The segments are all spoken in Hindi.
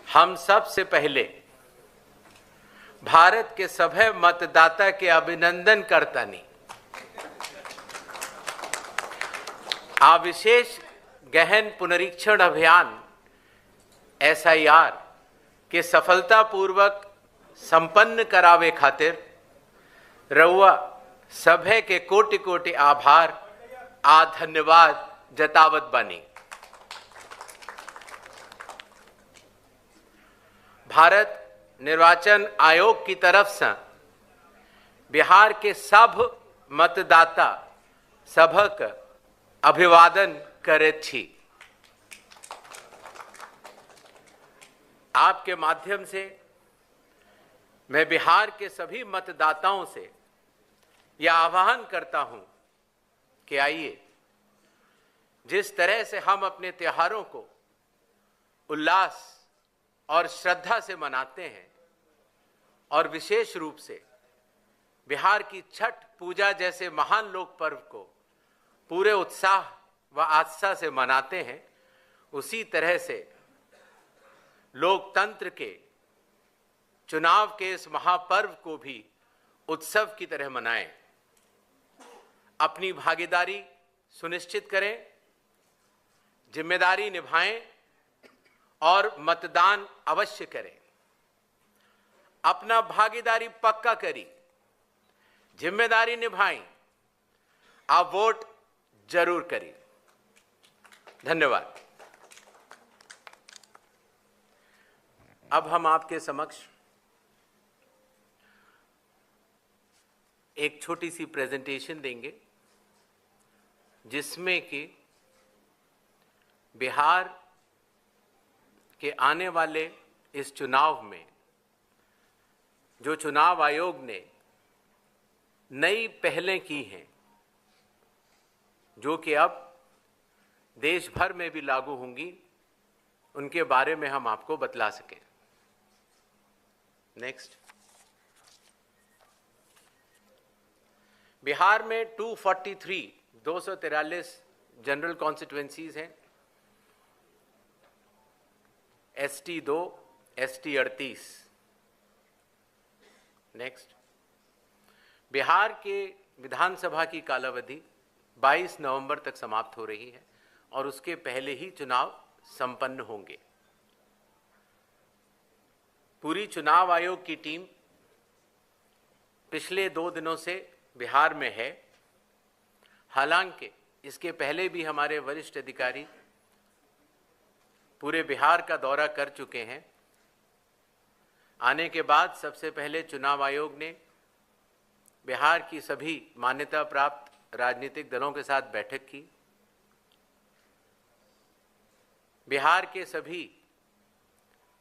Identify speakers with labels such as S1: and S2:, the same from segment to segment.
S1: हम सबसे पहले भारत के सभे मतदाता के अभिनंदन करतानी आ विशेष गहन पुनरीक्षण अभियान SIR के सफलतापूर्वक संपन्न करावे खातिर रउआ सभे के कोटि कोटि आभार आ धन्यवाद जतावत बानी। भारत निर्वाचन आयोग की तरफ से बिहार के सब मतदाता सभक अभिवादन करैत छी। आपके माध्यम से मैं बिहार के सभी मतदाताओं से यह आह्वान करता हूं कि आइए, जिस तरह से हम अपने त्योहारों को उल्लास और श्रद्धा से मनाते हैं और विशेष रूप से बिहार की छठ पूजा जैसे महान लोक पर्व को पूरे उत्साह व आस्था से मनाते हैं, उसी तरह से लोकतंत्र के चुनाव के इस महापर्व को भी उत्सव की तरह मनाएं। अपनी भागीदारी सुनिश्चित करें, जिम्मेदारी निभाएं और मतदान अवश्य करें। अपना भागीदारी पक्का करी, जिम्मेदारी निभाएं, आप वोट जरूर करें। धन्यवाद। अब हम आपके समक्ष एक छोटी सी प्रेजेंटेशन देंगे जिसमें कि बिहार के आने वाले इस चुनाव में जो चुनाव आयोग ने नई पहलें की हैं, जो कि अब देश भर में भी लागू होंगी, उनके बारे में हम आपको बतला सकें। नेक्स्ट। बिहार में 243 जनरल कॉन्स्टिट्यूएंसीज हैं। ST 2, ST 38। नेक्स्ट। बिहार के विधानसभा की कालावधि 22 नवंबर तक समाप्त हो रही है और उसके पहले ही चुनाव संपन्न होंगे। पूरी चुनाव आयोग की टीम पिछले 2 दिनों से बिहार में है। हालांकि इसके पहले भी हमारे वरिष्ठ अधिकारी पूरे बिहार का दौरा कर चुके हैं। आने के बाद सबसे पहले चुनाव आयोग ने बिहार की सभी मान्यता प्राप्त राजनीतिक दलों के साथ बैठक की। बिहार के सभी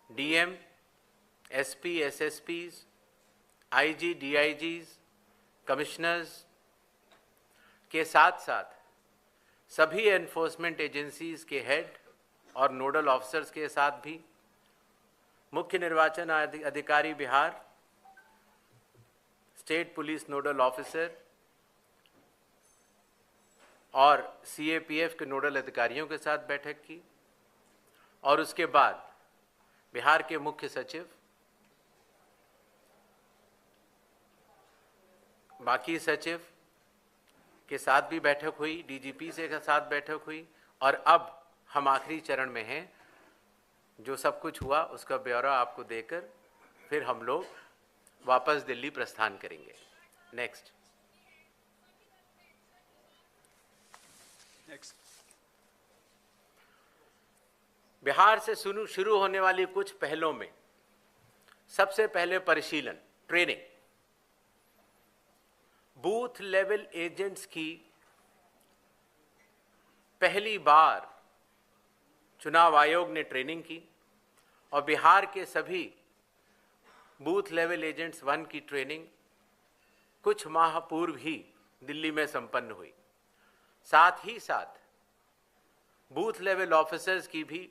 S1: DM, SP, SSPs, IG, DIGs, commissioners के साथ साथ सभी एनफोर्समेंट एजेंसीज के हेड और नोडल ऑफिसर्स के साथ भी मुख्य निर्वाचन अधिकारी Bihar, state police nodal officer और CAPF के नोडल अधिकारियों के साथ बैठक की और उसके बाद बिहार के मुख्य सचिव, बाकी सचिव के साथ भी बैठक हुई, DGP से के साथ बैठक हुई और अब हम आखिरी चरण में हैं। जो सब कुछ हुआ उसका ब्यौरा आपको देकर फिर हम लोग वापस दिल्ली प्रस्थान करेंगे। नेक्स्ट। बिहार से शुरू होने वाली कुछ पहलों में सबसे पहले परिशीलन, ट्रेनिंग। बूथ लेवल एजेंट्स की पहली बार चुनाव आयोग ने ट्रेनिंग की और बिहार के सभी बूथ लेवल एजेंट्स 1 की ट्रेनिंग कुछ माह पूर्व ही दिल्ली में संपन्न हुई। साथ ही साथ बूथ लेवल ऑफिसर्स की भी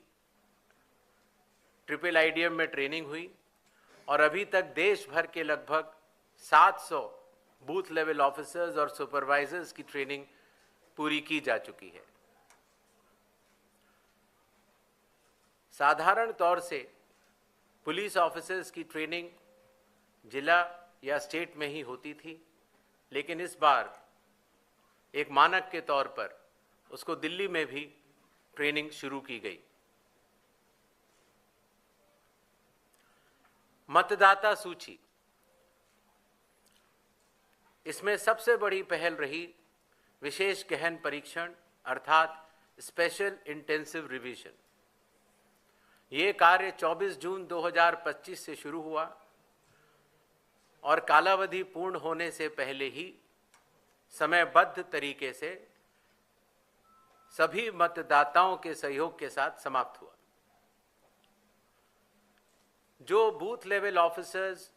S1: IIIDM में ट्रेनिंग हुई और अभी तक देश भर के लगभग 700 बूथ लेवल ऑफिसर्स और सुपरवाइजर्स की ट्रेनिंग पूरी की जा चुकी है। साधारण तौर से पुलिस ऑफिसर्स की ट्रेनिंग जिला या स्टेट में ही होती थी, लेकिन इस बार एक मानक के तौर पर उसको दिल्ली में भी ट्रेनिंग शुरू की गई। मतदाता सूची, इसमें सबसे बड़ी पहल रही विशेष गहन परीक्षण अर्थात स्पेशल इंटेंसिव रिवीजन। ये कार्य 24 जून 2025 से शुरू हुआ और कालावधि पूर्ण होने से पहले ही समयबद्ध तरीके से सभी मतदाताओं के सहयोग के साथ समाप्त हुआ। जो बूथ लेवल ऑफिसर्स,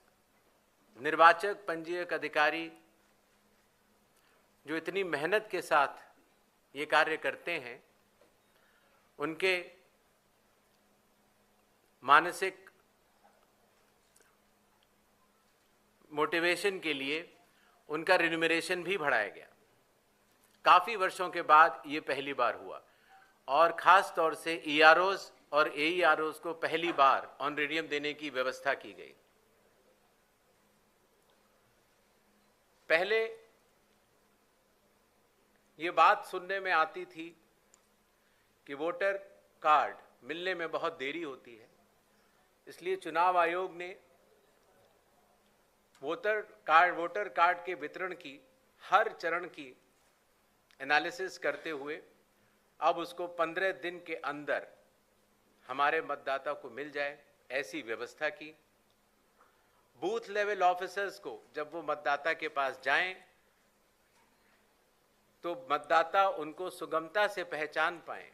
S1: निर्वाचक पंजीयक अधिकारी जो इतनी मेहनत के साथ ये कार्य करते हैं, उनके मानसिक मोटिवेशन के लिए उनका रिन्यूमरेशन भी बढ़ाया गया। काफ़ी वर्षों के बाद ये पहली बार हुआ और ख़ास तौर से EROs और AEROs को पहली बार ऑनरेडियम देने की व्यवस्था की गई। पहले ये बात सुनने में आती थी कि वोटर कार्ड मिलने में बहुत देरी होती है, इसलिए चुनाव आयोग ने वोटर कार्ड के वितरण की हर चरण की एनालिसिस करते हुए अब उसको 15 दिन के अंदर हमारे मतदाता को मिल जाए, ऐसी व्यवस्था की। बूथ लेवल ऑफिसर्स को जब वो मतदाता के पास जाएं तो मतदाता उनको सुगमता से पहचान पाएं,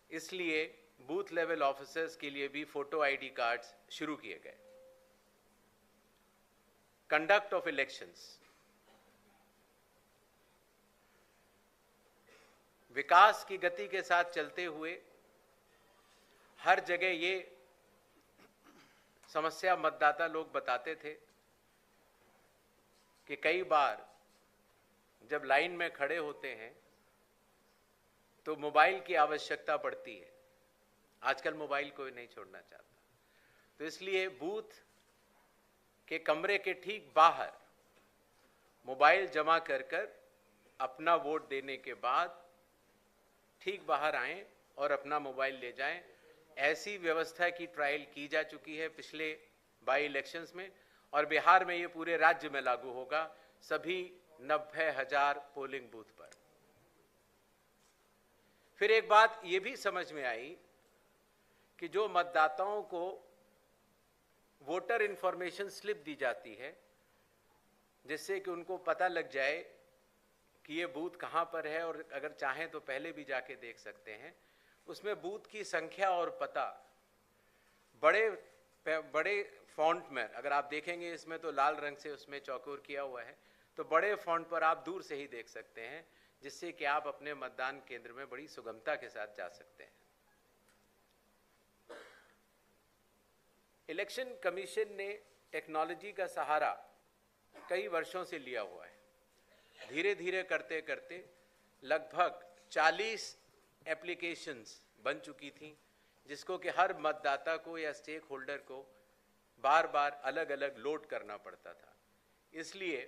S1: इसलिए बूथ लेवल ऑफिसर्स के लिए भी फोटो आईडी कार्ड्स शुरू किए गए। कंडक्ट ऑफ इलेक्शंस, विकास की गति के साथ चलते हुए हर जगह ये समस्या मतदाता लोग बताते थे कि कई बार जब लाइन में खड़े होते हैं तो मोबाइल की आवश्यकता पड़ती है। आजकल मोबाइल कोई नहीं छोड़ना चाहता, तो इसलिए बूथ के कमरे के ठीक बाहर मोबाइल जमा कर अपना वोट देने के बाद ठीक बाहर आएं और अपना मोबाइल ले जाएं। ऐसी व्यवस्था की ट्रायल की जा चुकी है पिछले बाई इलेक्शंस में और बिहार में ये पूरे राज्य में लागू होगा, सभी 90,000 पोलिंग बूथ पर। फिर एक बात ये भी समझ में आई कि जो मतदाताओं को वोटर इंफॉर्मेशन स्लिप दी जाती है, जिससे कि उनको पता लग जाए कि ये बूथ कहाँ पर है और अगर चाहें तो पहले भी जाके देख सकते हैं, उसमें बूथ की संख्या और पता बड़े फॉन्ट में, अगर आप देखेंगे इसमें तो लाल रंग से उसमें चौकोर किया हुआ है, तो बड़े फॉन्ट पर आप दूर से ही देख सकते हैं, जिससे कि आप अपने मतदान केंद्र में बड़ी सुगमता के साथ जा सकते हैं। इलेक्शन कमीशन ने टेक्नोलॉजी का सहारा कई वर्षों से लिया हुआ है। धीरे धीरे करते करते लगभग 40 एप्लीकेशंस बन चुकी थी, जिसको कि हर मतदाता को या स्टेक होल्डर को बार बार अलग अलग लोड करना पड़ता था। इसलिए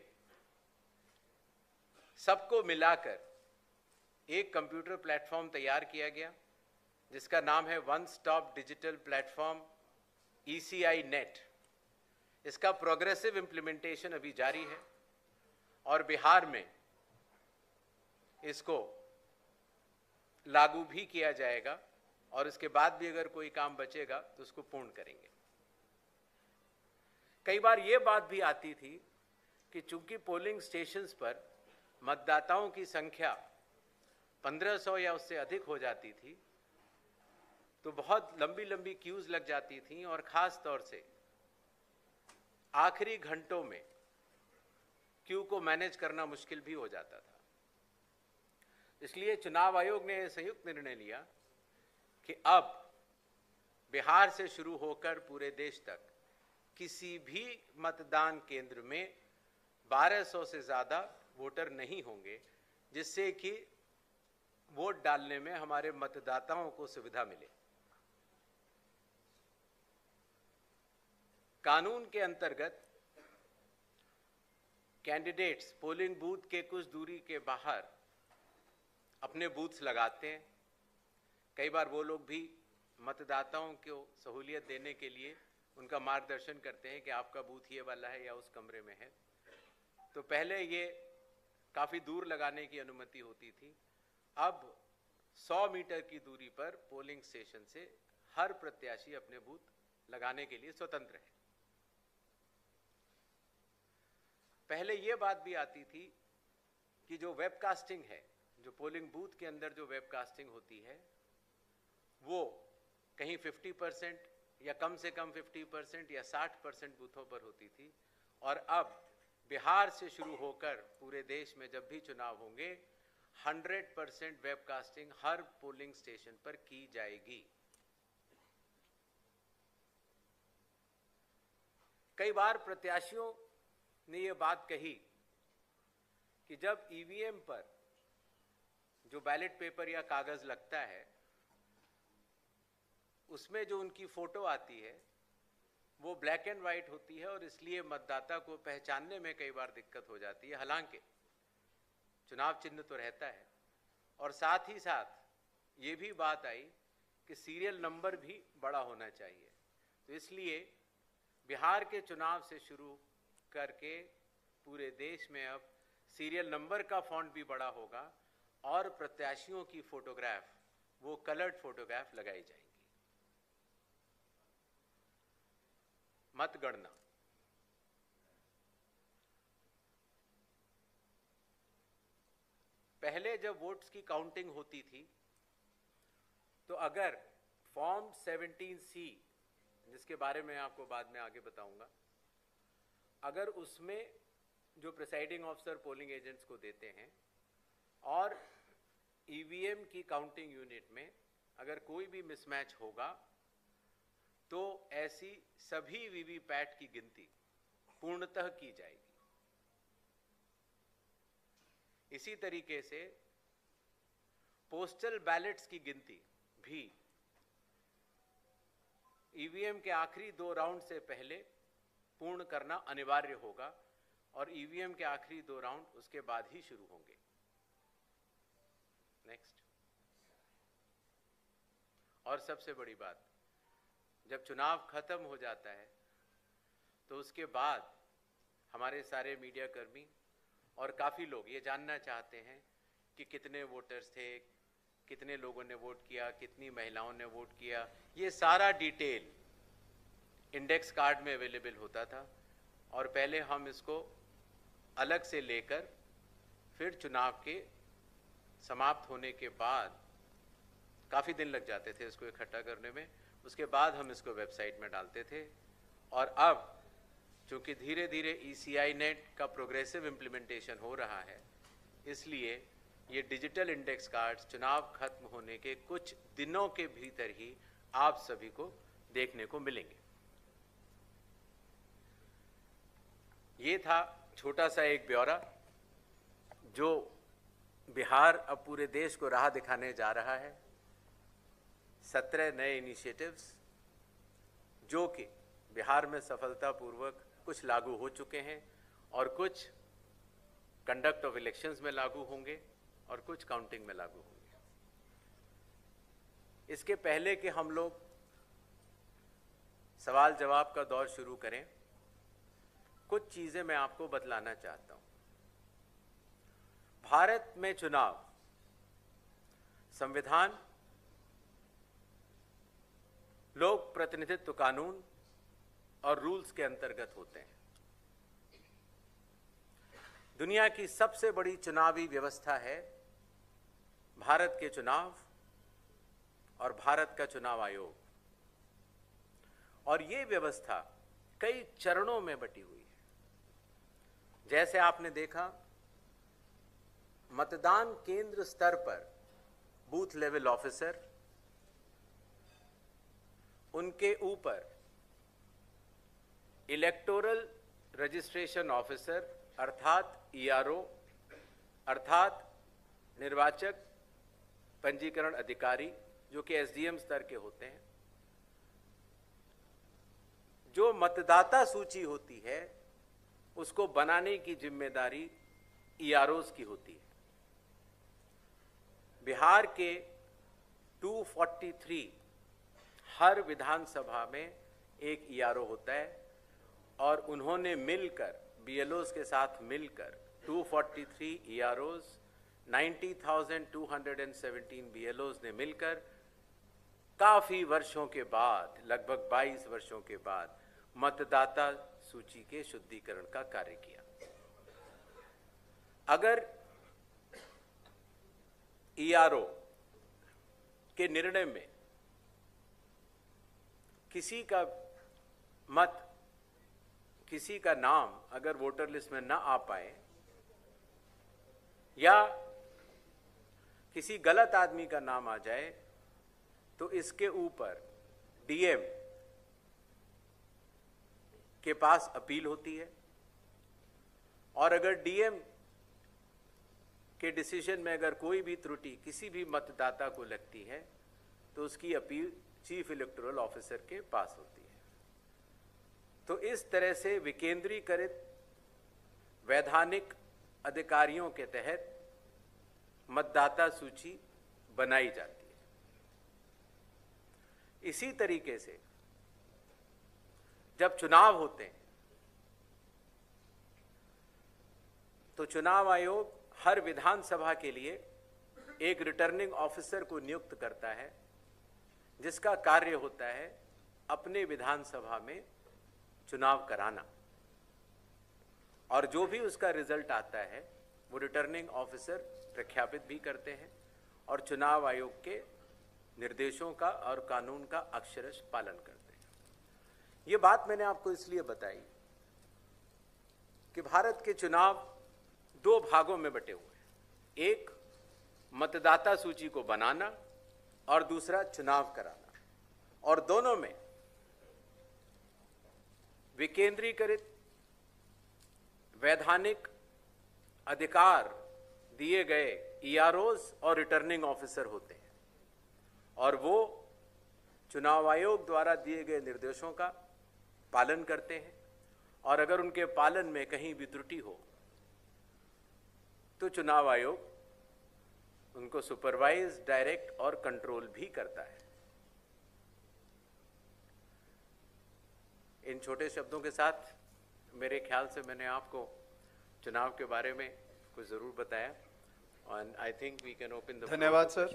S1: सबको मिलाकर एक कंप्यूटर प्लेटफॉर्म तैयार किया गया, जिसका नाम है one stop digital platform ECI net. इसका प्रोग्रेसिव इम्प्लीमेंटेशन अभी जारी है और बिहार में इसको लागू भी किया जाएगा और इसके बाद भी अगर कोई काम बचेगा तो उसको पूर्ण करेंगे। कई बार ये बात भी आती थी कि चूंकि पोलिंग स्टेशंस पर मतदाताओं की संख्या 1500 या उससे अधिक हो जाती थी, तो बहुत लंबी लंबी क्यूज लग जाती थी और खास तौर से आखिरी घंटों में क्यू को मैनेज करना मुश्किल भी हो जाता था। इसलिए चुनाव आयोग ने संयुक्त निर्णय लिया कि अब बिहार से शुरू होकर पूरे देश तक किसी भी मतदान केंद्र में 1200 से ज़्यादा वोटर नहीं होंगे, जिससे कि वोट डालने में हमारे मतदाताओं को सुविधा मिले। कानून के अंतर्गत कैंडिडेट्स पोलिंग बूथ के कुछ दूरी के बाहर अपने बूथ्स लगाते हैं। कई बार वो लोग भी मतदाताओं को सहूलियत देने के लिए उनका मार्गदर्शन करते हैं कि आपका बूथ ये वाला है या उस कमरे में है। तो पहले ये काफ़ी दूर लगाने की अनुमति होती थी, अब 100 मीटर की दूरी पर पोलिंग स्टेशन से हर प्रत्याशी अपने बूथ लगाने के लिए स्वतंत्र है। पहले ये बात भी आती थी कि जो वेबकास्टिंग है, जो पोलिंग बूथ के अंदर जो वेबकास्टिंग होती है, वो कहीं 50% या कम से कम 50% या 60% बूथों पर होती थी, और अब बिहार से शुरू होकर पूरे देश में जब भी चुनाव होंगे 100% वेबकास्टिंग हर पोलिंग स्टेशन पर की जाएगी। कई बार प्रत्याशियों ने ये बात कही कि जब ईवीएम पर जो बैलेट पेपर या कागज लगता है उसमें जो उनकी फोटो आती है वो ब्लैक एंड वाइट होती है, और इसलिए मतदाता को पहचानने में कई बार दिक्कत हो जाती है। हालांकि चुनाव चिन्ह तो रहता है, और साथ ही साथ ये भी बात आई कि सीरियल नंबर भी बड़ा होना चाहिए। तो इसलिए बिहार के चुनाव से शुरू करके पूरे देश में अब सीरियल नंबर का फॉन्ट भी बड़ा होगा, और प्रत्याशियों की फोटोग्राफ वो कलर्ड फोटोग्राफ लगाई जाएंगी। मतगणना पहले जब वोट्स की काउंटिंग होती थी तो अगर फॉर्म 17C, जिसके बारे में आपको बाद में आगे बताऊंगा, अगर उसमें जो प्रिसाइडिंग ऑफिसर पोलिंग एजेंट्स को देते हैं और ईवीएम की काउंटिंग यूनिट में अगर कोई भी मिसमैच होगा तो ऐसी सभी वीवीपैट की गिनती पूर्णतः की जाएगी। इसी तरीके से पोस्टल बैलेट्स की गिनती भी ईवीएम के आखिरी 2 राउंड से पहले पूर्ण करना अनिवार्य होगा, और ईवीएम के आखिरी 2 राउंड उसके बाद ही शुरू होंगे। नेक्स्ट, और सबसे बड़ी बात, जब चुनाव खत्म हो जाता है तो उसके बाद हमारे सारे मीडिया कर्मी और काफ़ी लोग ये जानना चाहते हैं कि कितने वोटर्स थे, कितने लोगों ने वोट किया, कितनी महिलाओं ने वोट किया। ये सारा डिटेल इंडेक्स कार्ड में अवेलेबल होता था, और पहले हम इसको अलग से लेकर फिर चुनाव के समाप्त होने के बाद काफ़ी दिन लग जाते थे इसको इकट्ठा करने में, उसके बाद हम इसको वेबसाइट में डालते थे। और अब चूँकि धीरे धीरे ECI नेट का प्रोग्रेसिव इम्प्लीमेंटेशन हो रहा है, इसलिए ये डिजिटल इंडेक्स कार्ड्स चुनाव खत्म होने के कुछ दिनों के भीतर ही आप सभी को देखने को मिलेंगे। ये था छोटा सा एक ब्यौरा जो बिहार अब पूरे देश को राह दिखाने जा रहा है। 17 नए इनिशिएटिव्स जो कि बिहार में सफलतापूर्वक कुछ लागू हो चुके हैं, और कुछ कंडक्ट ऑफ इलेक्शंस में लागू होंगे, और कुछ काउंटिंग में लागू होंगे। इसके पहले कि हम लोग सवाल जवाब का दौर शुरू करें, कुछ चीजें मैं आपको बतलाना चाहता हूं। भारत में चुनाव संविधान, लोक प्रतिनिधित्व कानून और रूल्स के अंतर्गत होते हैं। दुनिया की सबसे बड़ी चुनावी व्यवस्था है भारत के चुनाव और भारत का चुनाव आयोग, और ये व्यवस्था कई चरणों में बटी हुई है। जैसे आपने देखा, मतदान केंद्र स्तर पर बूथ लेवल ऑफिसर, उनके ऊपर इलेक्टोरल रजिस्ट्रेशन ऑफिसर अर्थात ERO अर्थात निर्वाचक पंजीकरण अधिकारी, जो कि SDM स्तर के होते हैं, जो मतदाता सूची होती है उसको बनाने की जिम्मेदारी ईआरओज की होती है। बिहार के 243 हर विधानसभा में एक ईआरओ होता है और उन्होंने मिलकर बीएलओज के साथ मिलकर 243 ईआरओज 90,217 बीएलओज ने मिलकर काफी वर्षों के बाद, लगभग 22 वर्षों के बाद मतदाता सूची के शुद्धिकरण का कार्य किया। अगर ईआरओ के निर्णय में किसी का मत, किसी का नाम अगर वोटर लिस्ट में ना आ पाए या किसी गलत आदमी का नाम आ जाए तो इसके ऊपर डीएम के पास अपील होती है और अगर डीएम के डिसीजन में अगर कोई भी त्रुटि किसी भी मतदाता को लगती है तो उसकी अपील चीफ इलेक्टोरल ऑफिसर के पास होती है। तो इस तरह से विकेंद्रीकृत वैधानिक अधिकारियों के तहत मतदाता सूची बनाई जाती है। इसी तरीके से जब चुनाव होते हैं तो चुनाव आयोग हर विधानसभा के लिए एक रिटर्निंग ऑफिसर को नियुक्त करता है जिसका कार्य होता है अपने विधानसभा में चुनाव कराना, और जो भी उसका रिजल्ट आता है वो रिटर्निंग ऑफिसर प्रख्यापित भी करते हैं और चुनाव आयोग के निर्देशों का और कानून का अक्षरश पालन करते हैं। ये बात मैंने आपको इसलिए बताई कि भारत के चुनाव दो भागों में बटे हुए हैं, एक मतदाता सूची को बनाना और दूसरा चुनाव कराना, और दोनों में विकेंद्रीकृत वैधानिक अधिकार दिए गए ईआरओज और रिटर्निंग ऑफिसर होते हैं और वो चुनाव आयोग द्वारा दिए गए निर्देशों का पालन करते हैं, और अगर उनके पालन में कहीं भी त्रुटि हो तो चुनाव आयोग उनको सुपरवाइज, डायरेक्ट और कंट्रोल भी करता है। इन छोटे शब्दों के साथ मेरे ख्याल से मैंने आपको चुनाव के बारे में कुछ जरूर बताया और I think we can open the
S2: धन्यवाद सर।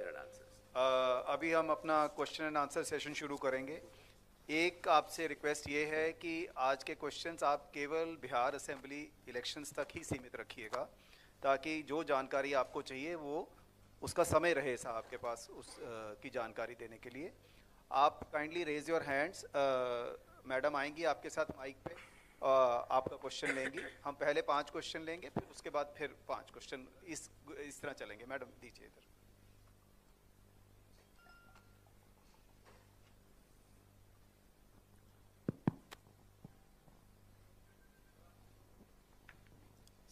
S2: अभी हम अपना क्वेश्चन एंड आंसर सेशन शुरू करेंगे। एक आपसे रिक्वेस्ट ये है कि आज के क्वेश्चंस आप केवल बिहार असेंबली इलेक्शंस तक ही सीमित रखिएगा ताकि जो जानकारी आपको चाहिए वो उसका समय रहे साहब के पास उस की जानकारी देने के लिए। आप kindly raise your hands, madam आएंगी आपके साथ माइक पे, आपका क्वेश्चन लेंगी। हम पहले 5 क्वेश्चन लेंगे, फिर उसके बाद फिर 5 क्वेश्चन, इस तरह चलेंगे। मैडम दीजिए इधर।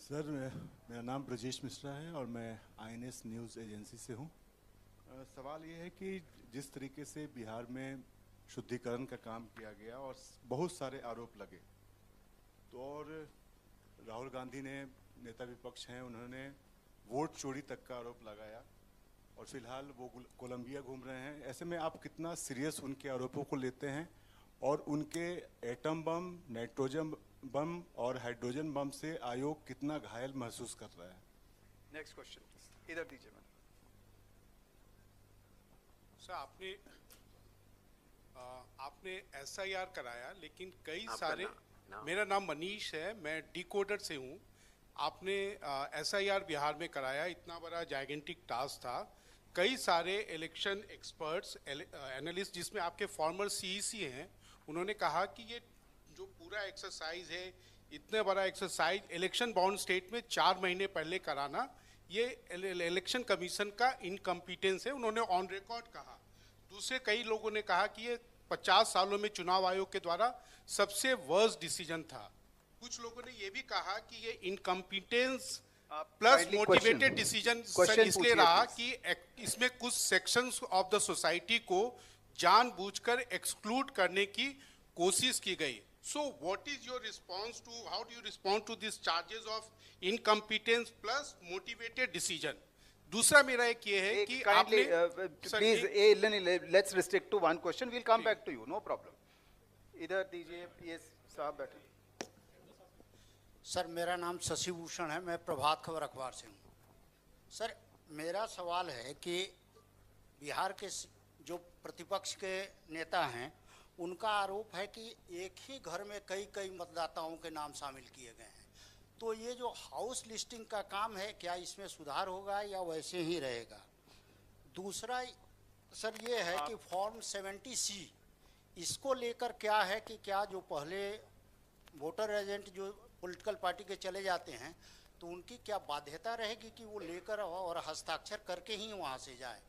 S3: सर, मेरा नाम ब्रजेश मिश्रा है और मैं आईएनएस न्यूज़ एजेंसी से हूँ। सवाल ये है कि जिस तरीके से बिहार में शुद्धिकरण का काम किया गया और बहुत सारे आरोप लगे, तो और राहुल गांधी ने, नेता विपक्ष हैं, उन्होंने वोट चोरी तक का आरोप लगाया और फिलहाल वो कोलंबिया घूम रहे हैं। ऐसे में आप कितना सीरियस उनके आरोपों को लेते हैं और उनके एटम बम, नाइट्रोजन बम और हाइड्रोजन बम से आयोग कितना घायल महसूस कर रहा है?
S2: नेक्स्ट क्वेश्चन इधर दीजिए मैडम।
S4: सर, आपने एसआईआर कराया, लेकिन कई सारे मेरा नाम मनीष है, मैं डिकोडर से हूँ। आपने एसआईआर बिहार में कराया, इतना बड़ा जाइगेंटिक टास्क था। कई सारे इलेक्शन एक्सपर्ट्स, एनालिस्ट, जिसमें आपके फॉर्मर सीईसी हैं, उन्होंने कहा कि ये जो पूरा एक्सरसाइज है, इतने बड़ा एक्सरसाइज इलेक्शन बाउंड स्टेट में 4 महीने पहले कराना, ये इलेक्शन कमीशन का इनकम्पिटेंस है, उन्होंने ऑन रिकॉर्ड कहा। दूसरे कई लोगों ने कहा कि ये 50 सालों में चुनाव आयोग के द्वारा सबसे वर्स्ट डिसीजन था। कुछ लोगों ने ये भी कहा कि ये इनकम्पिटेंस प्लस मोटिवेटेड डिसीजन इसलिए रहा कि इसमें कुछ सेक्शंस ऑफ द सोसाइटी को जानबूझकर एक्सक्लूड करने की कोशिश की गई। So what is your response to, how do you respond to these charges of incompetence plus motivated decision? दूसरा मेरा एक ये है कि
S2: kindly
S4: आपने
S2: please let's restrict to one question, we'll come back to you, no problem. इधर दीजिए, ये साहब बैठे.
S5: सर मेरा नाम शशि भूषण है, मैं प्रभात खबर अखबार से हूँ. सर मेरा सवाल है कि बिहार के जो प्रतिपक्ष के नेता हैं उनका आरोप है कि एक ही घर में कई कई मतदाताओं के नाम शामिल किए गए हैं. तो ये जो हाउस लिस्टिंग का काम है, क्या इसमें सुधार होगा या वैसे ही रहेगा? दूसरा सर ये है कि फॉर्म 70C इसको लेकर क्या है कि क्या जो पहले वोटर एजेंट जो पॉलिटिकल पार्टी के चले जाते हैं तो उनकी क्या बाध्यता रहेगी कि वो लेकर और हस्ताक्षर करके ही वहाँ से जाए?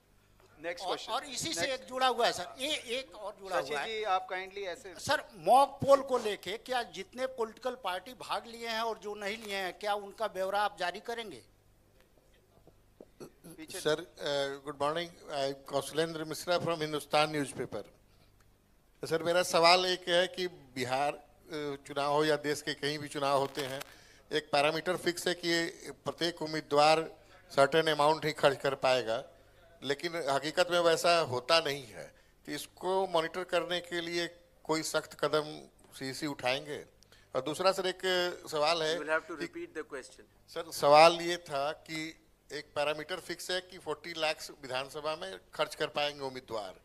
S2: Next question.
S5: और इसी से एक जुड़ा हुआ है सर, ये एक और जुड़ा हुआ है
S2: जी, आप काइंडली ऐसे.
S5: सर मॉक पोल को लेके क्या जितने पॉलिटिकल पार्टी भाग लिए हैं और जो नहीं लिए हैं, क्या उनका ब्यौरा आप जारी करेंगे?
S6: Sir good morning, I Kaushalendra Mishra from Hindustan newspaper. Sir मेरा सवाल एक है कि बिहार चुनाव हो या देश के कहीं भी चुनाव होते हैं, एक पैरामीटर फिक्स है कि प्रत्येक उम्मीदवार सर्टेन अमाउंट ही खर्च कर पाएगा, लेकिन हकीकत में वैसा होता नहीं है. तो इसको मॉनिटर करने के लिए कोई सख्त कदम सीसी उठाएंगे? और दूसरा सर एक सवाल है.
S1: You will have to repeat the question.
S6: Sir सवाल ये था कि एक पैरामीटर फिक्स है कि 40 लाख विधानसभा में खर्च कर पाएंगे उम्मीदवार,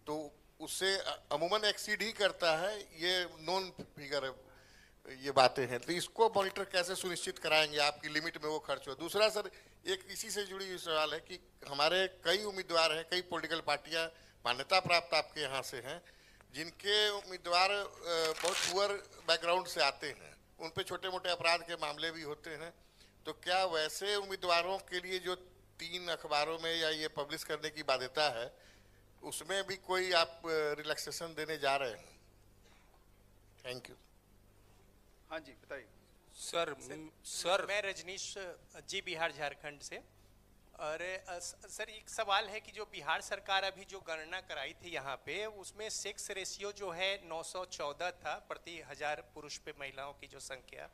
S6: तो उससे अमूमन एक्सीड ही करता है, ये नॉन फिगर ये बातें हैं. तो इसको मॉनिटर कैसे सुनिश्चित कराएंगे आपकी लिमिट में वो खर्च हो? दूसरा सर एक इसी से जुड़ी हुई सवाल है कि हमारे कई उम्मीदवार हैं, कई पॉलिटिकल पार्टियां मान्यता प्राप्त आपके यहाँ से हैं, जिनके उम्मीदवार बहुत पुअर बैकग्राउंड से आते हैं, उन पे छोटे मोटे अपराध के मामले भी होते हैं. तो क्या वैसे उम्मीदवारों के लिए जो 3 अखबारों में या ये पब्लिश करने की बाध्यता है, उसमें भी कोई आप रिलैक्सेशन देने जा रहे हैं? Thank you.
S2: हाँ जी बताइए.
S7: सर मैं रजनीश जी, बिहार झारखंड से. और सर एक सवाल है कि जो बिहार सरकार अभी जो गणना कराई थी यहाँ पे, उसमें सेक्स रेशियो जो है 914 था प्रति 1000 पुरुष पे महिलाओं की जो संख्या,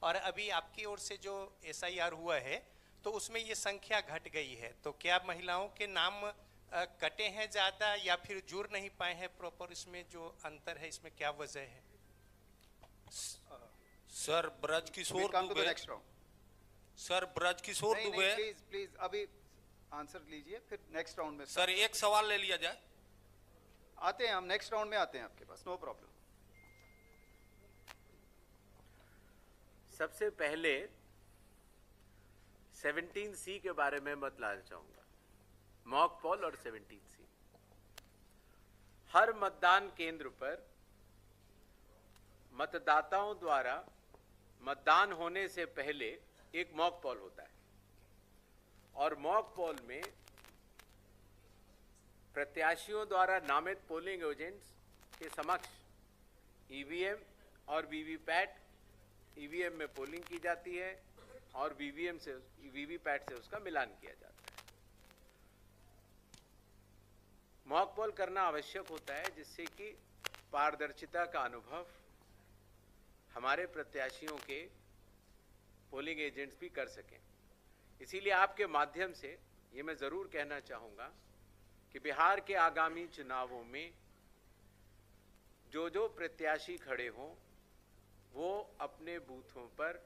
S7: और अभी आपकी ओर से जो SIR हुआ है तो उसमें ये संख्या घट गई है. तो क्या महिलाओं के नाम कटे हैं ज़्यादा या फिर जुड़ नहीं पाए हैं प्रॉपर? इसमें जो अंतर है इसमें क्या वजह है?
S8: Sir Brajkishore Dubey. Sir Brajkishore Dubey.
S2: Please अभी आंसर लीजिए, फिर नेक्स्ट राउंड में.
S8: सर एक सवाल ले लिया जाए.
S2: आते हैं हम, नेक्स्ट राउंड में आते हैं आपके पास, नो प्रॉब्लम.
S1: सबसे पहले 17C के बारे में बतलाना चाहूंगा. मॉक पोल और 17C. हर मतदान केंद्र पर मतदाताओं द्वारा मतदान होने से पहले एक मॉक पोल होता है, और मॉक पोल में प्रत्याशियों द्वारा नामित पोलिंग एजेंट्स के समक्ष ईवीएम और वीवीपैट, ईवीएम में पोलिंग की जाती है और वीवीपैट से उसका मिलान किया जाता है. मॉक पोल करना आवश्यक होता है जिससे कि पारदर्शिता का अनुभव हमारे प्रत्याशियों के पोलिंग एजेंट्स भी कर सकें. इसीलिए आपके माध्यम से ये मैं ज़रूर कहना चाहूँगा कि बिहार के आगामी चुनावों में जो जो प्रत्याशी खड़े हों वो अपने बूथों पर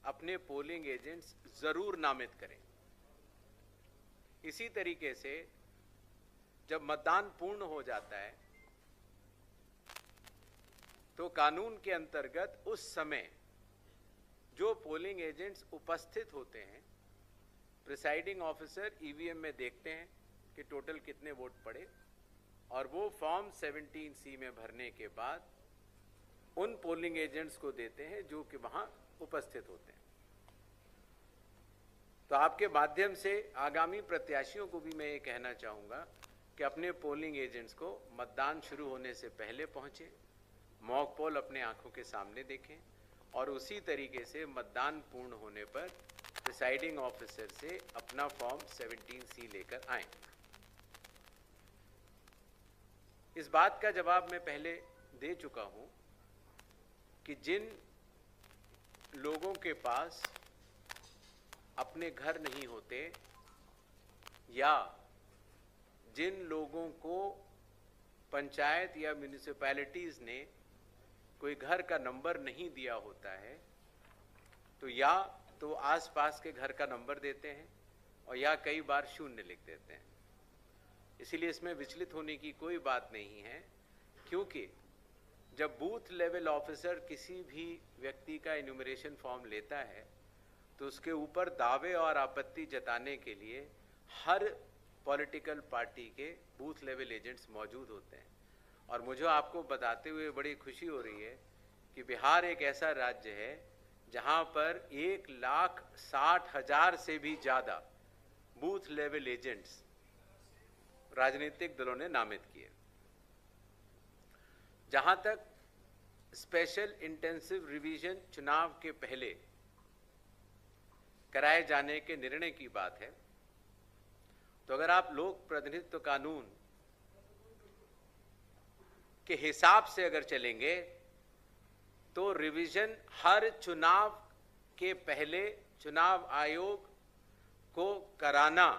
S1: अपने पोलिंग एजेंट्स ज़रूर नामित करें. इसी तरीके से जब मतदान पूर्ण हो जाता है तो कानून के अंतर्गत उस समय जो पोलिंग एजेंट्स उपस्थित होते हैं, प्रिसाइडिंग ऑफिसर ईवीएम में देखते हैं कि टोटल कितने वोट पड़े, और वो फॉर्म 17C में भरने के बाद उन पोलिंग एजेंट्स को देते हैं जो कि वहां उपस्थित होते हैं. तो आपके माध्यम से आगामी प्रत्याशियों को भी मैं ये कहना चाहूँगा कि अपने पोलिंग एजेंट्स को मतदान शुरू होने से पहले पहुँचे, मॉक पोल अपने आंखों के सामने देखें, और उसी तरीके से मतदान पूर्ण होने पर प्रिसाइडिंग ऑफिसर से अपना फॉर्म 17C लेकर आएं. इस बात का जवाब मैं पहले दे चुका हूं कि जिन लोगों के पास अपने घर नहीं होते या जिन लोगों को पंचायत या म्यूनिसिपैलिटीज़ ने कोई घर का नंबर नहीं दिया होता है, तो या तो आसपास के घर का नंबर देते हैं और या कई बार शून्य लिख देते हैं। इसीलिए इसमें विचलित होने की कोई बात नहीं है, क्योंकि जब बूथ लेवल ऑफिसर किसी भी व्यक्ति का इन्यूमरेशन फॉर्म लेता है तो उसके ऊपर दावे और आपत्ति जताने के लिए हर पॉलिटिकल पार्टी के बूथ लेवल एजेंट्स मौजूद होते हैं। और मुझे आपको बताते हुए बड़ी खुशी हो रही है कि बिहार एक ऐसा राज्य है जहां पर 1,60,000 से भी ज़्यादा बूथ लेवल एजेंट्स राजनीतिक दलों ने नामित किए। जहां तक स्पेशल इंटेंसिव रिवीजन चुनाव के पहले कराए जाने के निर्णय की बात है, तो अगर आप लोक प्रतिनिधित्व कानून के हिसाब से अगर चलेंगे तो रिवीजन हर चुनाव के पहले चुनाव आयोग को कराना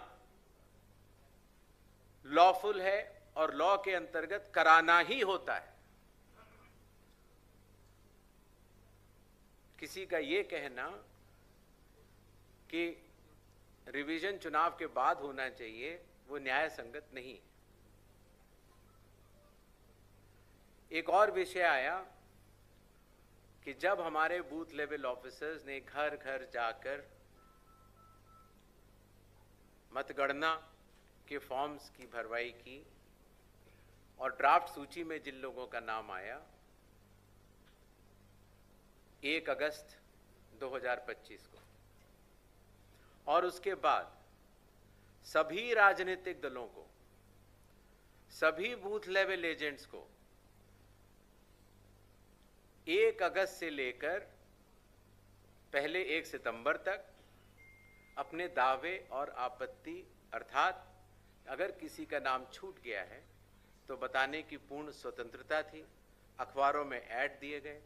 S1: लॉफुल है और लॉ के अंतर्गत कराना ही होता है। किसी का ये कहना कि रिवीजन चुनाव के बाद होना चाहिए वो न्याय संगत नहीं। एक और विषय आया कि जब हमारे बूथ लेवल ऑफिसर्स ने घर घर जाकर मतगणना के फॉर्म्स की भरवाई की और ड्राफ्ट सूची में जिन लोगों का नाम आया 1 अगस्त 2025 को, और उसके बाद सभी राजनीतिक दलों को, सभी बूथ लेवल एजेंट्स को 1 अगस्त से लेकर पहले 1 सितंबर तक अपने दावे और आपत्ति, अर्थात अगर किसी का नाम छूट गया है तो बताने की पूर्ण स्वतंत्रता थी। अखबारों में ऐड दिए गए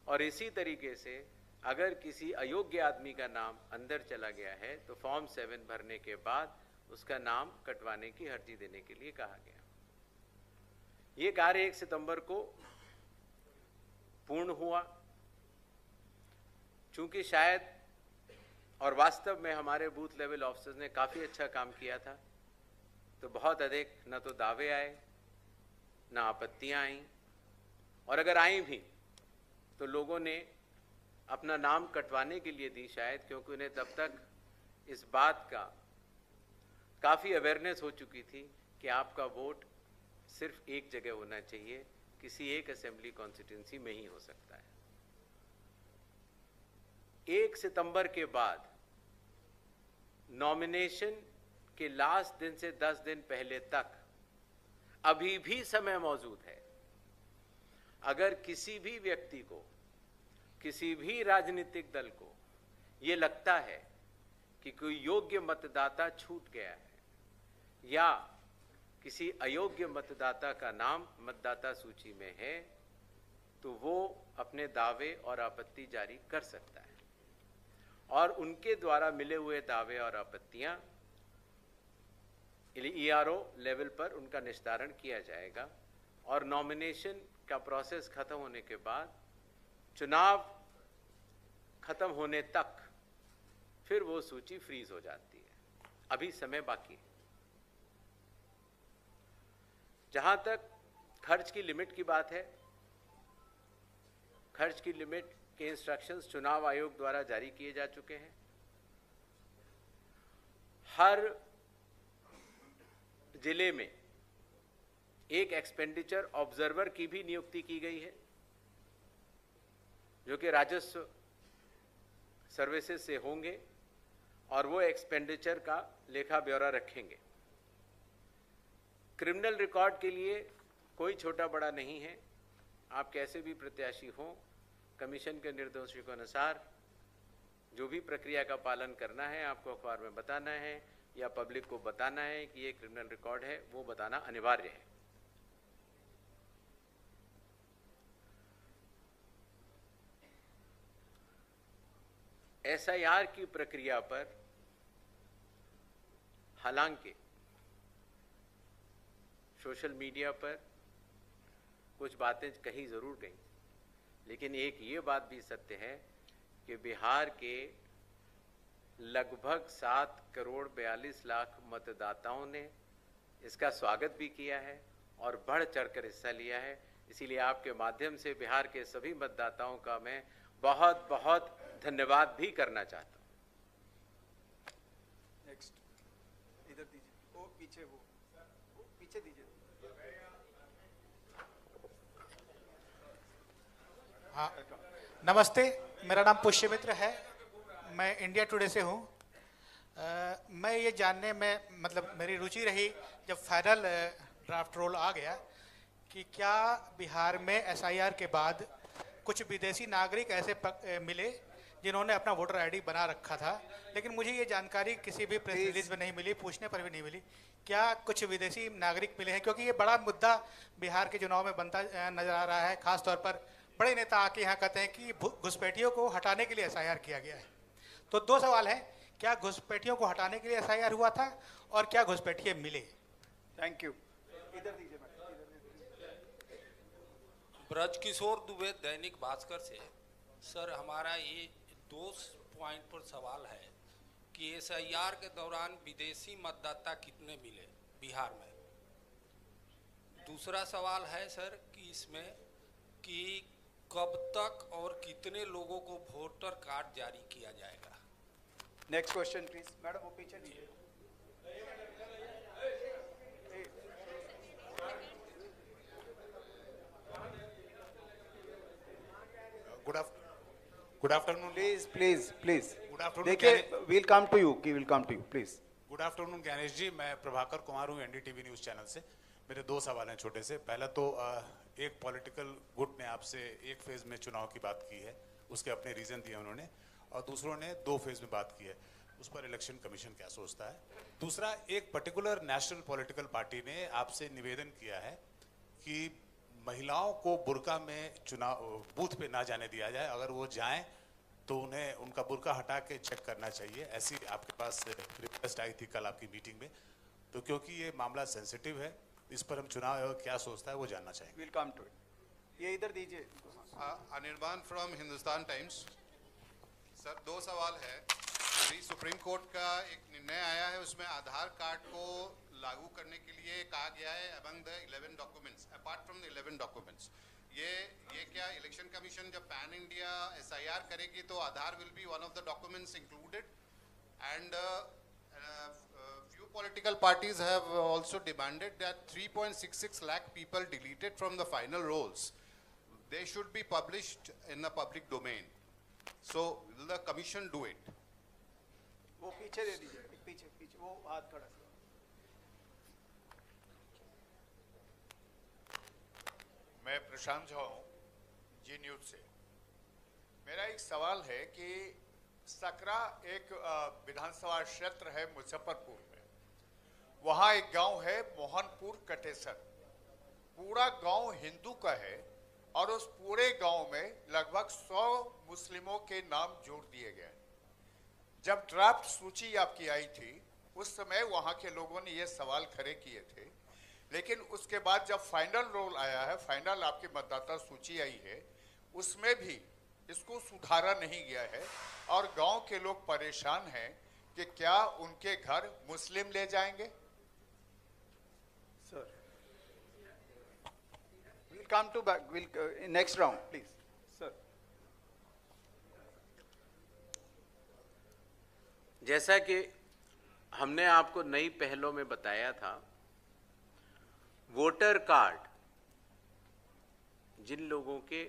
S1: और इसी तरीके से अगर किसी अयोग्य आदमी का नाम अंदर चला गया है तो फॉर्म 7 भरने के बाद उसका नाम कटवाने की अर्जी देने के लिए कहा गया। ये कार्य 1 सितंबर को पूर्ण हुआ। चूंकि शायद और वास्तव में हमारे बूथ लेवल ऑफिसर्स ने काफ़ी अच्छा काम किया था, तो बहुत अधिक न तो दावे आए न आपत्तियां आईं, और अगर आई भी तो लोगों ने अपना नाम कटवाने के लिए दी, शायद क्योंकि उन्हें तब तक इस बात का काफ़ी अवेयरनेस हो चुकी थी कि आपका वोट सिर्फ एक जगह होना चाहिए, किसी एक असेंबली कॉन्स्टिट्यूंसी में ही हो सकता है। 1 सितंबर के बाद नॉमिनेशन के लास्ट दिन से 10 दिन पहले तक अभी भी समय मौजूद है। अगर किसी भी व्यक्ति को, किसी भी राजनीतिक दल को ये लगता है कि कोई योग्य मतदाता छूट गया है या किसी अयोग्य मतदाता का नाम मतदाता सूची में है, तो वो अपने दावे और आपत्ति जारी कर सकता है और उनके द्वारा मिले हुए दावे और आपत्तियां ईआरओ लेवल पर उनका निस्तारण किया जाएगा और नॉमिनेशन का प्रोसेस खत्म होने के बाद चुनाव खत्म होने तक फिर वो सूची फ्रीज हो जाती है। अभी समय बाकी है। जहां तक खर्च की लिमिट की बात है, खर्च की लिमिट के इंस्ट्रक्शंस चुनाव आयोग द्वारा जारी किए जा चुके हैं। हर जिले में एक एक्सपेंडिचर ऑब्जर्वर की भी नियुक्ति की गई है, जो कि राजस्व सर्विसेज से होंगे और वो एक्सपेंडिचर का लेखा ब्यौरा रखेंगे। क्रिमिनल रिकॉर्ड के लिए कोई छोटा बड़ा नहीं है। आप कैसे भी प्रत्याशी हों, कमीशन के निर्देशों के अनुसार जो भी प्रक्रिया का पालन करना है आपको अखबार में बताना है या पब्लिक को बताना है कि ये क्रिमिनल रिकॉर्ड है, वो बताना अनिवार्य है। एसआईआर की प्रक्रिया पर हालांकि सोशल मीडिया पर कुछ बातें कही जरूर गई, लेकिन एक ये बात भी सत्य है कि बिहार के लगभग 7 करोड़ 42 लाख मतदाताओं ने इसका स्वागत भी किया है और बढ़ चढ़कर हिस्सा लिया है। इसीलिए आपके माध्यम से बिहार के सभी मतदाताओं का मैं बहुत बहुत धन्यवाद भी करना चाहता हूं।
S2: नेक्स्ट इधर दीजिए, वो पीछे दीजिए।
S9: हाँ, नमस्ते, मेरा नाम पुष्य मित्र है, मैं इंडिया टुडे से हूँ। मैं ये जानने में मतलब मेरी रुचि रही जब फाइनल ड्राफ्ट रोल आ गया कि क्या बिहार में एसआईआर के बाद कुछ विदेशी नागरिक ऐसे मिले जिन्होंने अपना वोटर आईडी बना रखा था, लेकिन मुझे ये जानकारी किसी भी प्रेस रिलीज में नहीं मिली, पूछने पर भी नहीं मिली। क्या कुछ विदेशी नागरिक मिले हैं? क्योंकि ये बड़ा मुद्दा बिहार के चुनाव में बनता नजर आ रहा है। खास तौर पर बड़े नेता आके यहाँ कहते हैं कि घुसपैठियों को हटाने के लिए एसआईआर किया गया है। तो 2 सवाल हैं, क्या घुसपैठियों को हटाने के लिए एसआईआर हुआ था और क्या घुसपैठिए मिले?
S2: Thank you. इधर दीजिए।
S8: ब्रजकिशोर दुबे, दैनिक भास्कर से। सर, हमारा ये 2 पॉइंट पर सवाल है कि एसआईआर के दौरान विदेशी मतदाता कितने मिले बिहार में। दूसरा सवाल है सर कि इसमें कि कब तक और कितने लोगों को वोटर कार्ड जारी किया जाएगा।
S2: Next question please. मैडम वो पीछे लीजिए।
S10: Good afternoon.
S2: Please
S10: good afternoon.
S2: देखिए, will come to you please.
S10: Good afternoon Gyanesh ji, मैं प्रभाकर कुमार हूँ, एनडीटीवी न्यूज चैनल से। मेरे 2 सवाल हैं छोटे से। पहला तो एक पॉलिटिकल गुट ने आपसे एक फेज में चुनाव की बात की है, उसके अपने रीजन दिए उन्होंने, और दूसरों ने 2 फेज में बात की है। उस पर इलेक्शन कमीशन क्या सोचता है? दूसरा, एक पर्टिकुलर नेशनल पॉलिटिकल पार्टी ने आपसे निवेदन किया है कि महिलाओं को बुर्का में चुनाव बूथ पे ना जाने दिया जाए, अगर वो जाएं तो उन्हें उनका बुर्का हटा के चेक करना चाहिए। ऐसी आपके पास रिक्वेस्ट आई थी कल आपकी मीटिंग में। तो क्योंकि ये मामला सेंसिटिव है, इस पर हम चुनाव आयोग क्या सोचता है वो जानना चाहेंगे।
S2: Will come to it. ये इधर दीजिए।
S11: Anirban from Hindustan Times. Sir, 2 सवाल है। अभी सुप्रीम कोर्ट का एक निर्णय आया है, उसमें आधार कार्ड को लागू करने के लिए कहा गया है among the 11 documents, apart from the 11 documents. ये क्या इलेक्शन कमीशन जब पैन इंडिया एसआईआर करेगी तो Aadhaar will be one of the documents included? And few political parties have also demanded that 3.66 lakh people deleted from the final rolls, they should be published in the public domain. So will the commission do it?
S2: वो पीछे दे दीजिए, पीछे वो हाथ खड़ा।
S12: मैं प्रशांत झा हूँ, जी न्यूज से। मेरा एक सवाल है कि सकरा एक विधानसभा क्षेत्र है मुजफ्फरपुर में, वहाँ एक गांव है मोहनपुर कटेसर। पूरा गांव हिंदू का है और उस पूरे गांव में लगभग 100 मुस्लिमों के नाम जोड़ दिए गए। जब ड्राफ्ट सूची आपकी आई थी उस समय वहाँ के लोगों ने ये सवाल खड़े किए थे, लेकिन उसके बाद जब फाइनल रोल आया है, फाइनल आपकी मतदाता सूची आई है, उसमें भी इसको सुधारा नहीं गया है और गांव के लोग परेशान हैं कि क्या उनके घर मुस्लिम ले जाएंगे।
S2: Sir, we'll come to back, next round, please. Sir.
S1: जैसा कि हमने आपको नई पहलों में बताया था, वोटर कार्ड, जिन लोगों के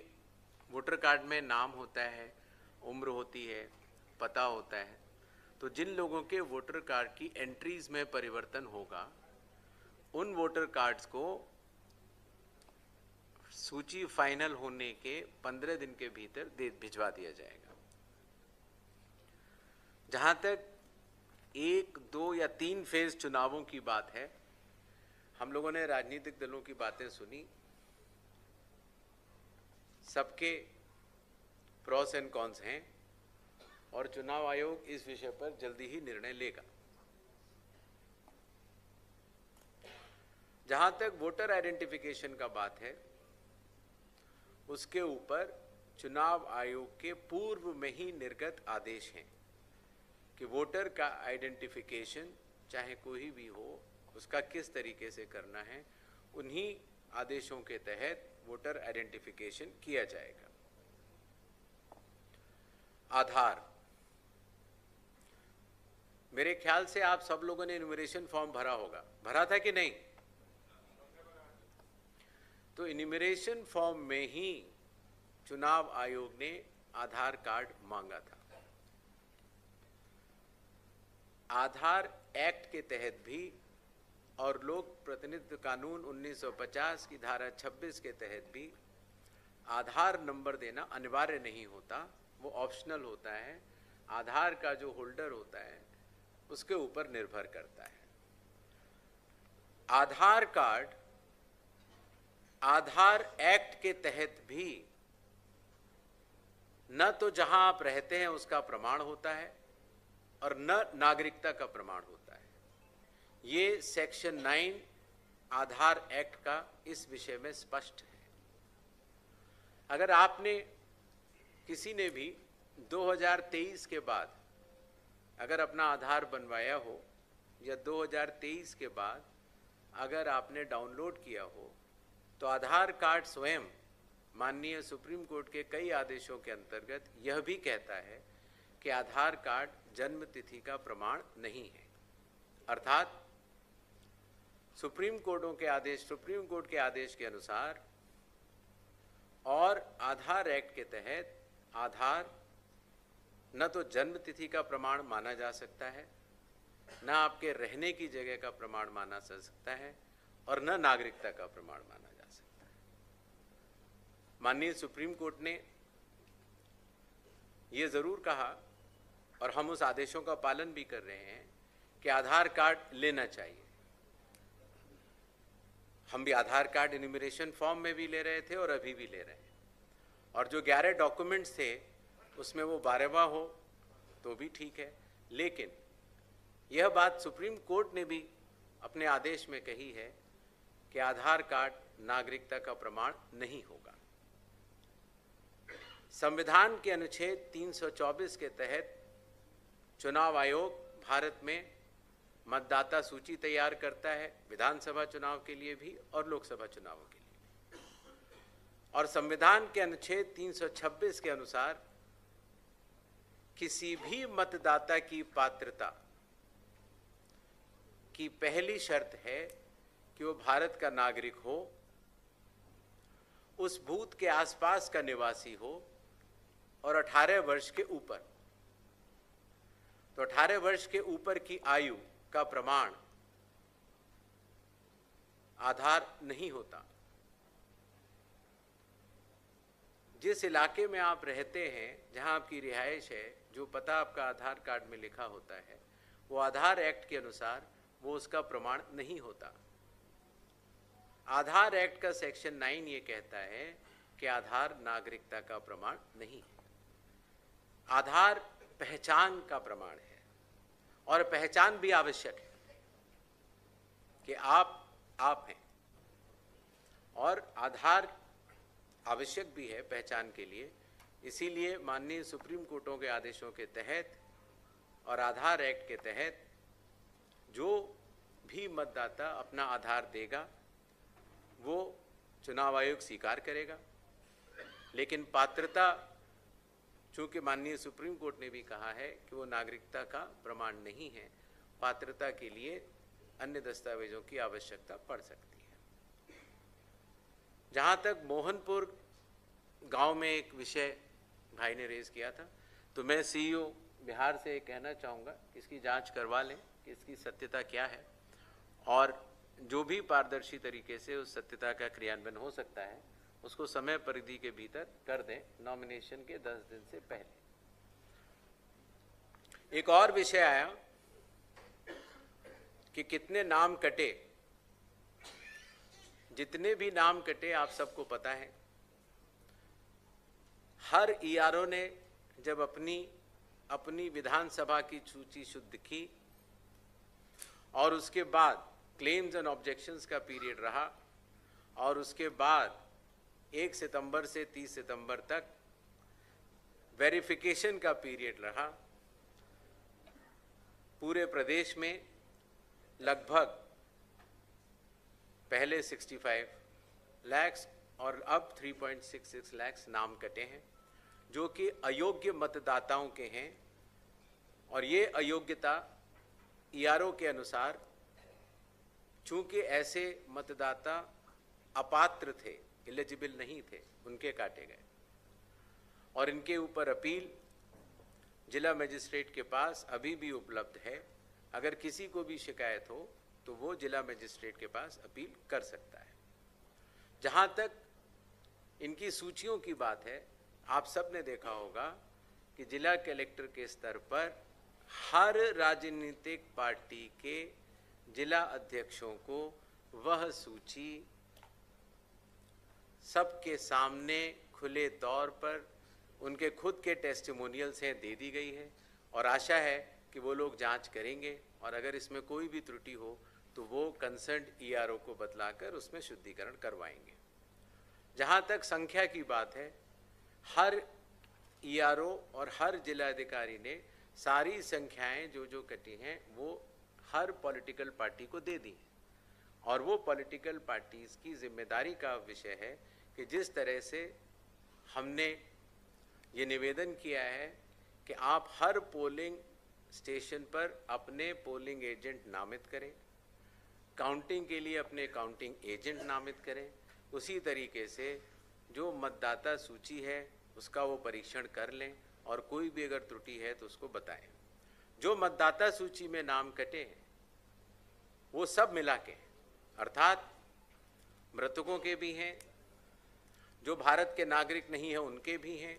S1: वोटर कार्ड में नाम होता है, उम्र होती है, पता होता है, तो जिन लोगों के वोटर कार्ड की एंट्रीज में परिवर्तन होगा, उन वोटर कार्ड्स को सूची फाइनल होने के 15 दिन के भीतर भिजवा दिया जाएगा। जहां तक 1, 2 या 3 फेज चुनावों की बात है, हम लोगों ने राजनीतिक दलों की बातें सुनी, सबके प्रॉस एंड कॉन्स हैं। और चुनाव आयोग इस विषय पर जल्दी ही निर्णय लेगा। जहां तक वोटर आइडेंटिफिकेशन का बात है, उसके ऊपर चुनाव आयोग के पूर्व में ही निर्गत आदेश हैं कि वोटर का आइडेंटिफिकेशन चाहे कोई भी हो, उसका किस तरीके से करना है, उन्हीं आदेशों के तहत वोटर आइडेंटिफिकेशन किया जाएगा। आधार, मेरे ख्याल से आप सब लोगों ने इन्यूमरेशन फॉर्म भरा होगा, भरा था कि नहीं? तो इन्यूमरेशन फॉर्म में ही चुनाव आयोग ने आधार कार्ड मांगा था। आधार एक्ट के तहत भी और लोक प्रतिनिधित्व कानून 1950 की धारा 26 के तहत भी आधार नंबर देना अनिवार्य नहीं होता, वो ऑप्शनल होता है। आधार का जो होल्डर होता है उसके ऊपर निर्भर करता है। आधार कार्ड आधार एक्ट के तहत भी न तो जहां आप रहते हैं उसका प्रमाण होता है और न नागरिकता का प्रमाण होता है। ये सेक्शन 9 आधार एक्ट का इस विषय में स्पष्ट है। अगर आपने किसी ने भी 2023 के बाद अगर अपना आधार बनवाया हो या 2023 के बाद अगर आपने डाउनलोड किया हो, तो आधार कार्ड स्वयं माननीय सुप्रीम कोर्ट के कई आदेशों के अंतर्गत यह भी कहता है कि आधार कार्ड जन्म तिथि का प्रमाण नहीं है। अर्थात सुप्रीम कोर्ट के आदेश के अनुसार और आधार एक्ट के तहत आधार न तो जन्म तिथि का प्रमाण माना जा सकता है, न आपके रहने की जगह का प्रमाण माना जा सकता है और न नागरिकता का प्रमाण माना जा सकता है। माननीय सुप्रीम कोर्ट ने ये जरूर कहा और हम उस आदेशों का पालन भी कर रहे हैं कि आधार कार्ड लेना चाहिए। हम भी आधार कार्ड इन्यूमरेशन फॉर्म में भी ले रहे थे और अभी भी ले रहे हैं, और जो 11 डॉक्यूमेंट्स थे उसमें वो 12वां हो तो भी ठीक है। लेकिन यह बात सुप्रीम कोर्ट ने भी अपने आदेश में कही है कि आधार कार्ड नागरिकता का प्रमाण नहीं होगा। संविधान के अनुच्छेद 324 के तहत चुनाव आयोग भारत में मतदाता सूची तैयार करता है, विधानसभा चुनाव के लिए भी और लोकसभा चुनावों के लिए। और संविधान के अनुच्छेद 326 के अनुसार किसी भी मतदाता की पात्रता की पहली शर्त है कि वो भारत का नागरिक हो, उस बूथ के आसपास का निवासी हो और 18 वर्ष के ऊपर। तो 18 वर्ष के ऊपर की आयु का प्रमाण आधार नहीं होता। जिस इलाके में आप रहते हैं, जहां आपकी रिहाइश है, जो पता आपका आधार कार्ड में लिखा होता है, वो आधार एक्ट के अनुसार वो उसका प्रमाण नहीं होता। आधार एक्ट का सेक्शन 9 ये कहता है कि आधार नागरिकता का प्रमाण नहीं है। आधार पहचान का प्रमाण है और पहचान भी आवश्यक है कि आप हैं, और आधार आवश्यक भी है पहचान के लिए। इसीलिए माननीय सुप्रीम कोर्टों के आदेशों के तहत और आधार एक्ट के तहत जो भी मतदाता अपना आधार देगा वो चुनाव आयोग स्वीकार करेगा। लेकिन पात्रता, चूंकि माननीय सुप्रीम कोर्ट ने भी कहा है कि वो नागरिकता का प्रमाण नहीं है, पात्रता के लिए अन्य दस्तावेजों की आवश्यकता पड़ सकती है। जहां तक मोहनपुर गांव में एक विषय भाई ने रेज किया था, तो मैं सीईओ बिहार से कहना चाहूँगा कि इसकी जांच करवा लें कि इसकी सत्यता क्या है, और जो भी पारदर्शी तरीके से उस सत्यता का क्रियान्वयन हो सकता है उसको समय परिधि के भीतर कर दें, नॉमिनेशन के 10 दिन से पहले। एक और विषय आया कि कितने नाम कटे। जितने भी नाम कटे आप सबको पता है। हर ईआरओ ने जब अपनी अपनी विधानसभा की सूची शुद्ध की और उसके बाद क्लेम्स एंड ऑब्जेक्शंस का पीरियड रहा और उसके बाद 1 सितंबर से 30 सितंबर तक वेरिफिकेशन का पीरियड रहा। पूरे प्रदेश में लगभग पहले 65 लाख और अब 3.66 लाख नाम कटे हैं जो कि अयोग्य मतदाताओं के हैं और ये अयोग्यता ईआरओ के अनुसार चूंकि ऐसे मतदाता अपात्र थे, एलिजिबल नहीं थे, उनके काटे गए और इनके ऊपर अपील जिला मजिस्ट्रेट के पास अभी भी उपलब्ध है। अगर किसी को भी शिकायत हो तो वो जिला मजिस्ट्रेट के पास अपील कर सकता है। जहां तक इनकी सूचियों की बात है, आप सब ने देखा होगा कि जिला कलेक्टर के स्तर पर हर राजनीतिक पार्टी के जिला अध्यक्षों को वह सूची सबके सामने खुले तौर पर उनके खुद के टेस्टिमोनियल से दे दी गई है और आशा है कि वो लोग जांच करेंगे और अगर इसमें कोई भी त्रुटि हो तो वो कंसर्न्ड ईआरओ को बतलाकर उसमें शुद्धिकरण करवाएंगे। जहां तक संख्या की बात है, हर ईआरओ और हर जिलाधिकारी ने सारी संख्याएं जो कटी हैं वो हर पॉलिटिकल पार्टी को दे दी और वो पॉलिटिकल पार्टीज की जिम्मेदारी का विषय है कि जिस तरह से हमने ये निवेदन किया है कि आप हर पोलिंग स्टेशन पर अपने पोलिंग एजेंट नामित करें, काउंटिंग के लिए अपने काउंटिंग एजेंट नामित करें, उसी तरीके से जो मतदाता सूची है उसका वो परीक्षण कर लें और कोई भी अगर त्रुटि है तो उसको बताएं। जो मतदाता सूची में नाम कटे हैं वो सब मिला के, अर्थात मृतकों के भी हैं, जो भारत के नागरिक नहीं हैं उनके भी हैं,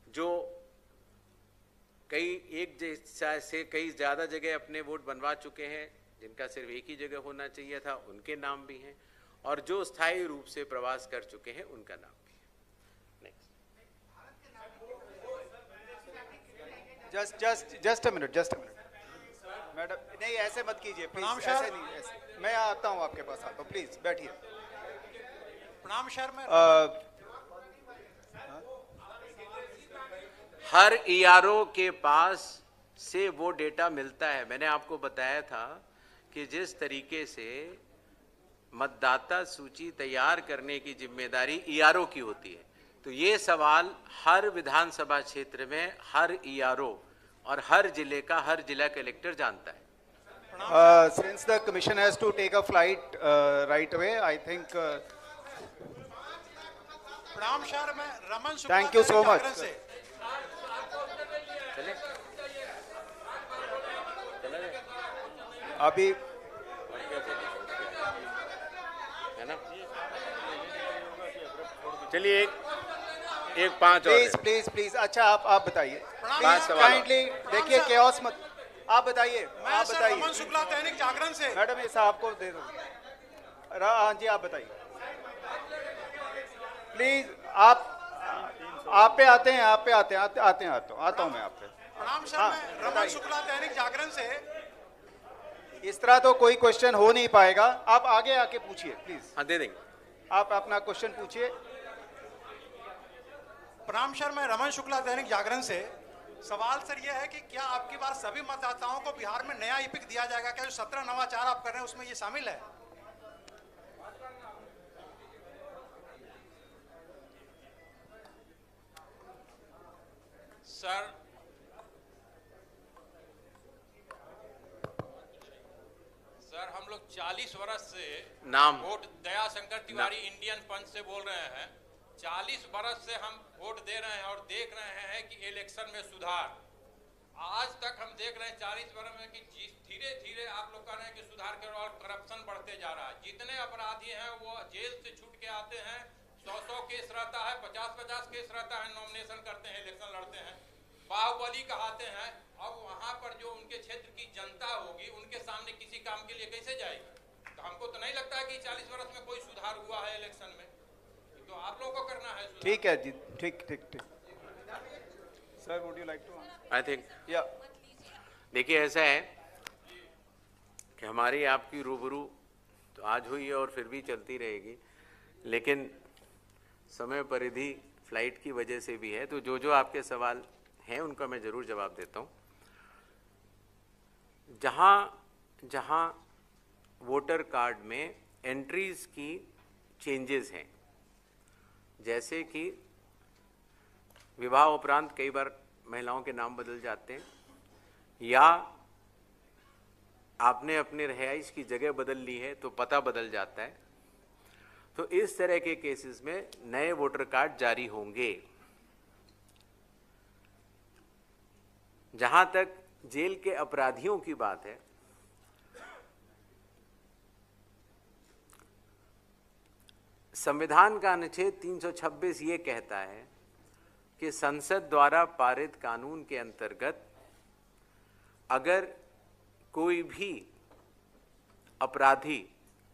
S1: जो एक जैसा से कई ज़्यादा जगह अपने वोट बनवा चुके हैं जिनका सिर्फ एक ही जगह होना चाहिए था उनके नाम भी हैं और जो स्थायी रूप से प्रवास कर चुके हैं उनका नाम भी है। Next.
S2: Just a minute madam, नहीं ऐसे मत कीजिए प्लीज, ऐसे नहीं, ऐसे मैं आता हूँ आपके पास, आता हूँ, प्लीज बैठिए।
S9: प्रणाम सर। मैं
S1: हर ईआरओ के पास से वो डेटा मिलता है। मैंने आपको बताया था कि जिस तरीके से मतदाता सूची तैयार करने की जिम्मेदारी ईआरओ की होती है, तो ये सवाल हर विधानसभा क्षेत्र में हर ईआरओ और हर जिले का हर जिला कलेक्टर जानता है।
S2: Since the commission has to take a flight right away, I think.
S9: प्रणाम सर, मैं Raman Shukla.
S2: Thank you so much. अभी
S1: है ना, चलिए एक 5 और
S2: प्लीज अच्छा आप बताइए काइंडली, देखिए केओस मत, आप बताइए।
S9: मैं सर रमन शुक्ला दैनिक जागरण से।
S2: मैडम ये साहब को दे दो। हाँ जी आप बताइए प्लीज। आप पे आते हैं, आप पे आते हैं, आता हूँ मैं आप पे।
S9: प्रणाम सर, मैं रमन शुक्ला दैनिक जागरण से।
S2: इस तरह तो कोई क्वेश्चन हो नहीं पाएगा, आप आगे आके पूछिए प्लीज।
S1: हाँ दे देंगे,
S2: आप अपना क्वेश्चन पूछिए।
S9: प्रणाम सर, मैं रमन शुक्ला दैनिक जागरण से। सवाल सर यह है कि क्या आपकी बार सभी मतदाताओं को बिहार में नया ईपिक दिया जाएगा? क्या जो 17 नवाचार आप कर रहे हैं उसमें ये शामिल है?
S8: सर हम लोग 40 वर्ष से
S1: नाम
S8: वोट दया शंकर तिवारी इंडियन पंच से बोल रहे हैं। 40 वर्ष से हम वोट दे रहे हैं और देख रहे हैं कि इलेक्शन में सुधार। आज तक हम देख रहे हैं 40 वर्ष में कि धीरे धीरे आप लोग कह रहे हैं कि सुधार के और करप्शन बढ़ते जा रहा है। जितने अपराधी हैं वो जेल से छूट के आते हैं, 100 केस रहता है, 50 केस रहता है, नॉमिनेशन करते हैं, इलेक्शन लड़ते हैं, बाहुबली कहते हैं। अब वहां पर जो उनके क्षेत्र की जनता होगी उनके सामने किसी काम के लिए कैसे जाएगी? तो हमको तो नहीं लगता है कि 40 वर्ष में कोई सुधार हुआ है इलेक्शन में। तो आप लोगों को करना है।
S2: ठीक है जी, ठीक। Sir, would you like to answer?
S1: I think
S2: Yeah.
S1: देखिए ऐसा है कि हमारी आपकी रूबरू तो आज हुई है और फिर भी चलती रहेगी, लेकिन समय परिधि फ्लाइट की वजह से भी है, तो जो जो आपके सवाल हैं उनका मैं ज़रूर जवाब देता हूँ। जहाँ वोटर कार्ड में एंट्रीज की चेंजेस हैं, जैसे कि विवाह उपरांत कई बार महिलाओं के नाम बदल जाते हैं, या आपने अपने रिहाइश की जगह बदल ली है तो पता बदल जाता है, तो इस तरह के केसेस में नए वोटर कार्ड जारी होंगे। जहां तक जेल के अपराधियों की बात है, संविधान का अनुच्छेद 326 ये कहता है कि संसद द्वारा पारित कानून के अंतर्गत अगर कोई भी अपराधी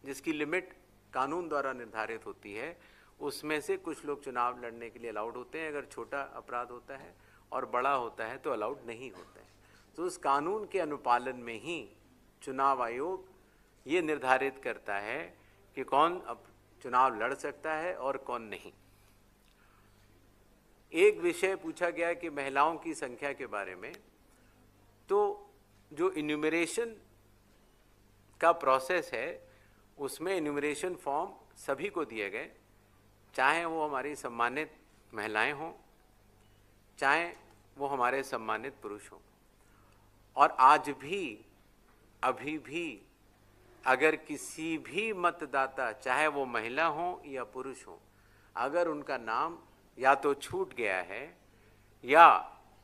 S1: जिसकी लिमिट कानून द्वारा निर्धारित होती है, उसमें से कुछ लोग चुनाव लड़ने के लिए अलाउड होते हैं। अगर छोटा अपराध होता है और बड़ा होता है तो अलाउड नहीं होता है। तो उस कानून के अनुपालन में ही चुनाव आयोग ये निर्धारित करता है कि कौन अब चुनाव लड़ सकता है और कौन नहीं। एक विषय पूछा गया कि महिलाओं की संख्या के बारे में, तो जो इन्यूमरेशन का प्रोसेस है उसमें इन्यूमरेशन फॉर्म सभी को दिए गए, चाहे वो हमारी सम्मानित महिलाएं हों, चाहे वो हमारे सम्मानित पुरुष हों। और आज भी अभी भी अगर किसी भी मतदाता, चाहे वो महिला हो या पुरुष हो, अगर उनका नाम या तो छूट गया है या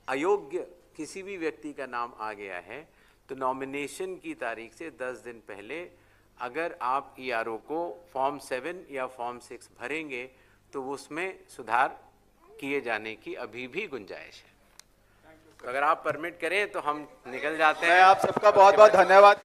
S1: अयोग्य किसी भी व्यक्ति का नाम आ गया है, तो नॉमिनेशन की तारीख से 10 दिन पहले अगर आप ERO को फॉर्म 7 या फॉर्म 6 भरेंगे तो उसमें सुधार किए जाने की अभी भी गुंजाइश है। तो अगर आप परमिट करें तो हम निकल जाते हैं।
S2: मैं आप सबका बहुत बहुत धन्यवाद।